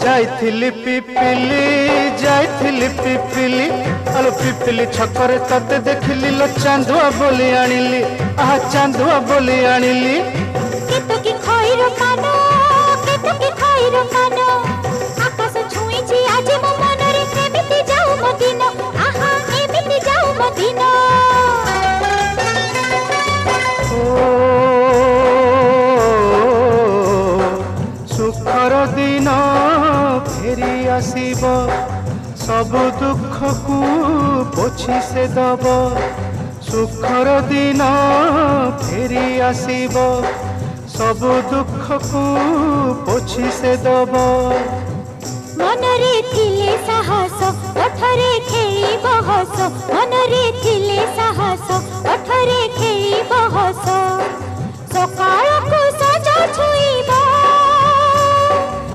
जाइथिली पिपिली जाइथिली पिपिली अलो पिपिली छकरे तते देखिली लो चांदुआ बोली आनिली आहा चांदुआ बोली आनिली केतो की खइरो कानो केतो की खइरो कानो आकाश छुईची आज मो मनरे एमिति जाऊ मो दिन आहा एमिति जाऊ मो दिन सुखर दिन फेरी आसीब सब दुख को पोछि से दब सुखर दिन फेरी आसीब सब दुख को पोछि से दब मनरे थिले साहस ओठरे खेली बहस मनरे थिले साहस ओठरे खेली बहस सकाळ को सजा छुई